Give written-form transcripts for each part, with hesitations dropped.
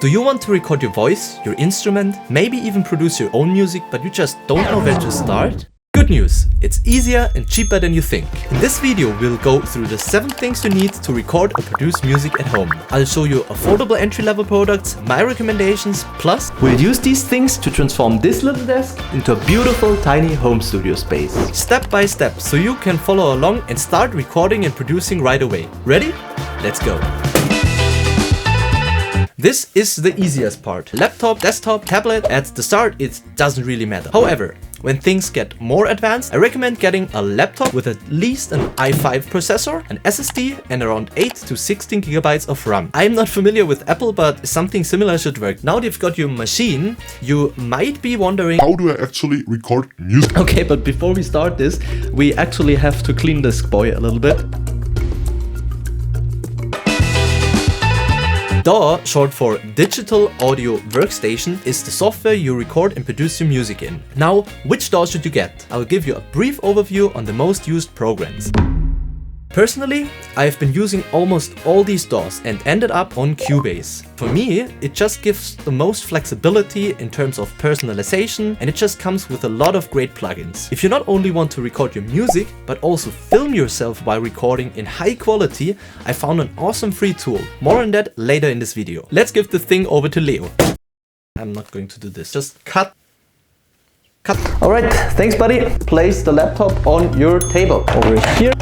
Do you want to record your voice, your instrument, maybe even produce your own music, but you just don't know where to start? Good news! It's easier and cheaper than you think. In this video, we'll go through the 7 things you need to record or produce music at home. I'll show you affordable entry-level products, my recommendations, plus we'll use these things to transform this little desk into a beautiful tiny home studio space. Step by step, so you can follow along and start recording and producing right away. Ready? Let's go! This is the easiest part. Laptop, desktop, tablet, at the start it doesn't really matter. However, when things get more advanced, I recommend getting a laptop with at least an i5 processor, an SSD and around 8 to 16 gigabytes of RAM. I'm not familiar with Apple, but something similar should work. Now that you've got your machine, you might be wondering, how do I actually record music? Okay, but before we start this, we actually have to clean this boy a little bit. DAW, short for Digital Audio Workstation, is the software you record and produce your music in. Now, which DAW should you get? I'll give you a brief overview on the most used programs. Personally, I've been using almost all these DAWs and ended up on Cubase. For me, it just gives the most flexibility in terms of personalization, and it just comes with a lot of great plugins. If you not only want to record your music, but also film yourself while recording in high quality, I found an awesome free tool. More on that later in this video. Let's give the thing over to Leo. I'm not going to do this. Just cut. Alright, thanks buddy. Place the laptop on your table over here.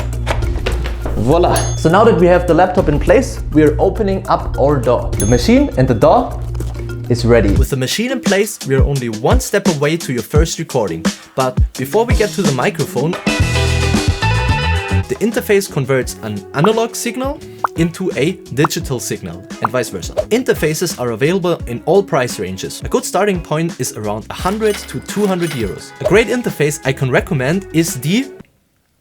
Voila! So now that we have the laptop in place, we are opening up our DAW. The machine and the DAW is ready. With the machine in place, we are only one step away to your first recording. But before we get to the microphone, the interface converts an analog signal into a digital signal and vice versa. Interfaces are available in all price ranges. A good starting point is around 100 to 200 euros. A great interface I can recommend is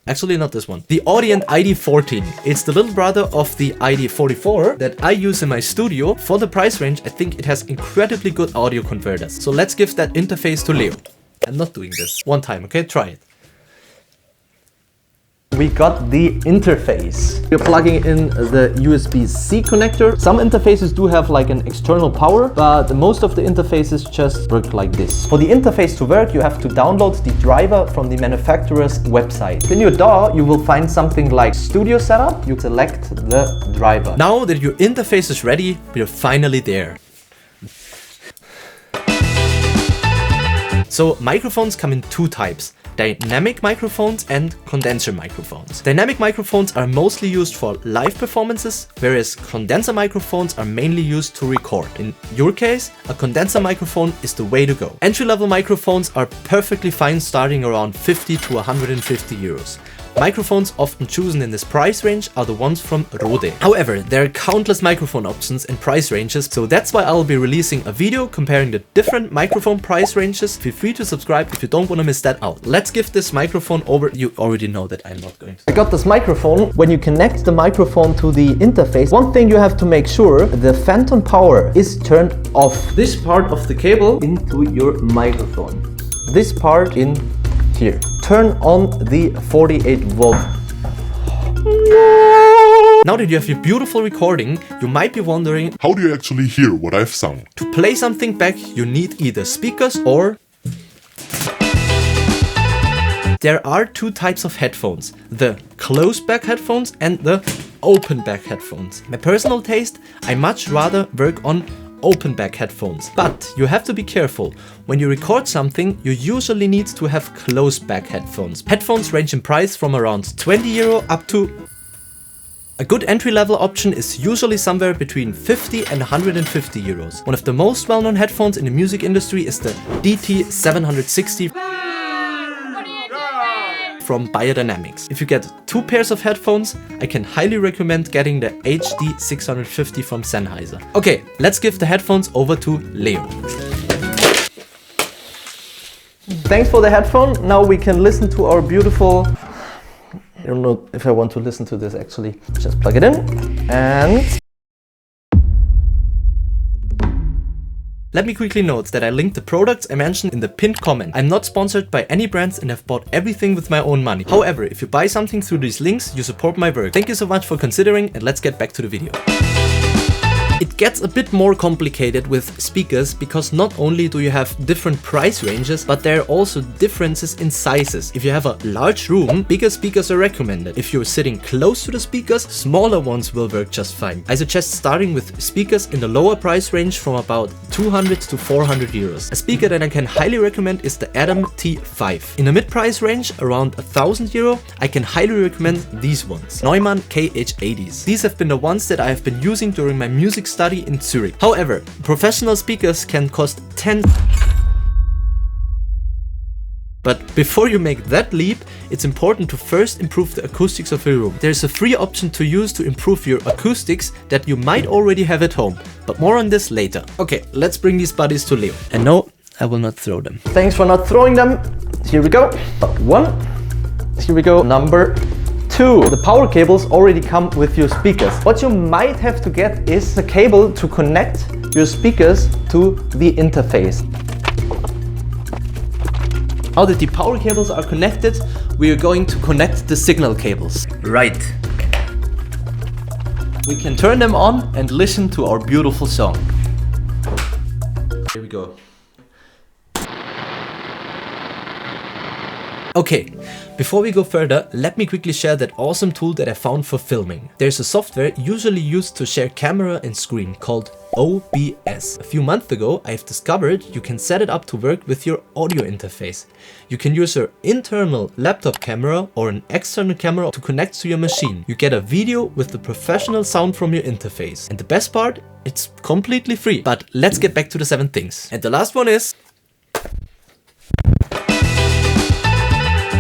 actually not this one. The Audient ID14. It's the little brother of the ID44 that I use in my studio. For the price range, I think it has incredibly good audio converters. So let's give that interface to Leo. I'm not doing this. One time, okay? Try it. We got the interface. We're plugging in the USB-C connector. Some interfaces do have like an external power, but most of the interfaces just work like this. For the interface to work, you have to download the driver from the manufacturer's website. In your DAW, you will find something like Studio Setup. You select the driver. Now that your interface is ready, we're finally there. So microphones come in 2 types. Dynamic microphones and condenser microphones. Dynamic microphones are mostly used for live performances, whereas condenser microphones are mainly used to record. In your case, a condenser microphone is the way to go. Entry-level microphones are perfectly fine, starting around 50 to 150 euros. Microphones often chosen in this price range are the ones from Rode. However, there are countless microphone options and price ranges, so that's why I'll be releasing a video comparing the different microphone price ranges. Feel free to subscribe if you don't want to miss that out. Let's give this microphone over. You already know that I'm not going to. I got this microphone. When you connect the microphone to the interface, one thing you have to make sure, the phantom power is turned off. This part of the cable into your microphone. This part in here. Turn on the 48 volt. Now that you have your beautiful recording, you might be wondering, how do you actually hear what I've sung? To play something back, you need either speakers or... There are 2 types of headphones, the closed back headphones and the open back headphones. My personal taste, I much rather work on open back headphones, but you have to be careful. When you record something, you usually need to have closed back headphones. Headphones range in price from around 20 euro up to... A good entry-level option is usually somewhere between 50 and 150 euros. One of the most well-known headphones in the music industry is the DT760 from Biodynamics. If you get 2 pairs of headphones, I can highly recommend getting the HD650 from Sennheiser. Okay, let's give the headphones over to Leo. Thanks for the headphone. Now we can listen to our beautiful... I don't know if I want to listen to this actually. Just plug it in and... Let me quickly note that I linked the products I mentioned in the pinned comment. I'm not sponsored by any brands and have bought everything with my own money. However, if you buy something through these links, you support my work. Thank you so much for considering, and let's get back to the video. It gets a bit more complicated with speakers because not only do you have different price ranges, but there are also differences in sizes. If you have a large room, bigger speakers are recommended. If you're sitting close to the speakers, smaller ones will work just fine. I suggest starting with speakers in the lower price range from about 200 to 400 euros. A speaker that I can highly recommend is the Adam T5. In the mid-price range, around 1000 euro, I can highly recommend these ones, Neumann KH 80s. These have been the ones that I have been using during my music study in Zurich. However, professional speakers can cost 10. But before you make that leap, it's important to first improve the acoustics of your room. There's a free option to use to improve your acoustics that you might already have at home, but more on this later. Okay, let's bring these buddies to Leo. And no, I will not throw them. Thanks for not throwing them. Here we go. One. Here we go. Number 2. The power cables already come with your speakers. What you might have to get is a cable to connect your speakers to the interface. Now that the power cables are connected, we are going to connect the signal cables. Right. We can turn them on and listen to our beautiful song. Here we go. Okay, before we go further, let me quickly share that awesome tool that I found for filming. There's a software usually used to share camera and screen called OBS. A few months ago, I've discovered you can set it up to work with your audio interface. You can use your internal laptop camera or an external camera to connect to your machine. You get a video with the professional sound from your interface. And the best part, it's completely free. But let's get back to the 7 things. And the last one is...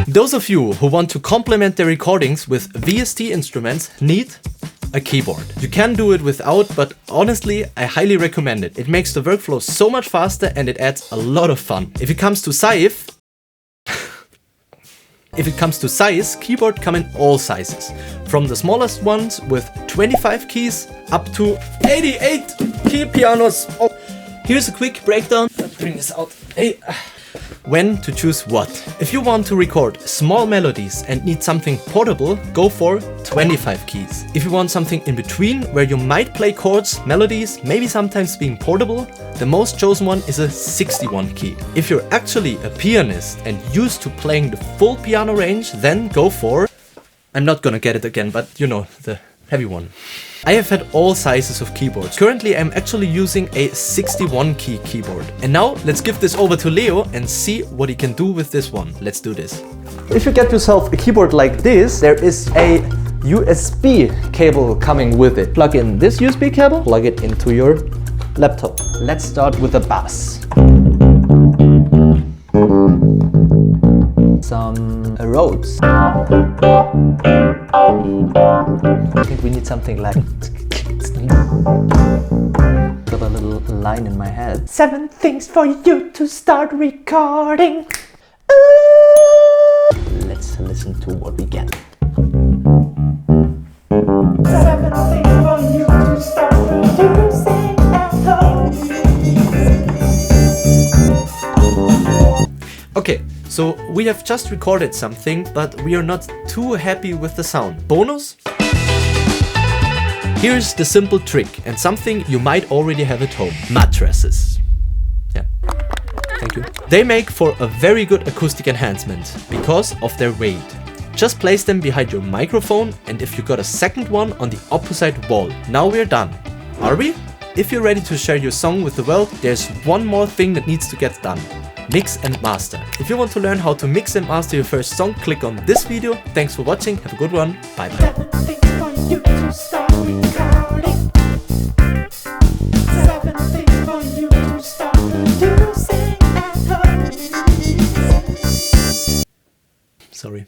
Those of you who want to complement their recordings with VST instruments need a keyboard. You can do it without, but honestly, I highly recommend it. It makes the workflow so much faster and it adds a lot of fun. If it comes to size, keyboard come in all sizes. From the smallest ones with 25 keys up to 88 key pianos. Oh. Here's a quick breakdown. Let's bring this out. Hey. When to choose what. If you want to record small melodies and need something portable, go for 25 keys. If you want something in between where you might play chords, melodies, maybe sometimes being portable, the most chosen one is a 61 key. If you're actually a pianist and used to playing the full piano range, then go for... I'm not gonna get it again, but you know, the heavy one. I have had all sizes of keyboards. Currently I'm actually using a 61 key keyboard. And now let's give this over to Leo and see what he can do with this one. Let's do this. If you get yourself a keyboard like this, there is a USB cable coming with it. Plug in this USB cable, plug it into your laptop. Let's start with the bass. Some Rhodes. I think we need something like... Got a little line in my head. 7 things for you to start recording. Let's listen to what we get. 7 things for you to start producing at home. Okay. So we have just recorded something, but we are not too happy with the sound. Bonus? Here's the simple trick and something you might already have at home. Mattresses. Yeah, thank you. They make for a very good acoustic enhancement because of their weight. Just place them behind your microphone and if you got a second one on the opposite wall. Now we're done. Are we? If you're ready to share your song with the world, there's one more thing that needs to get done. Mix and master. If you want to learn how to mix and master your first song, click on this video. Thanks for watching. Have a good one. Bye bye. Sorry.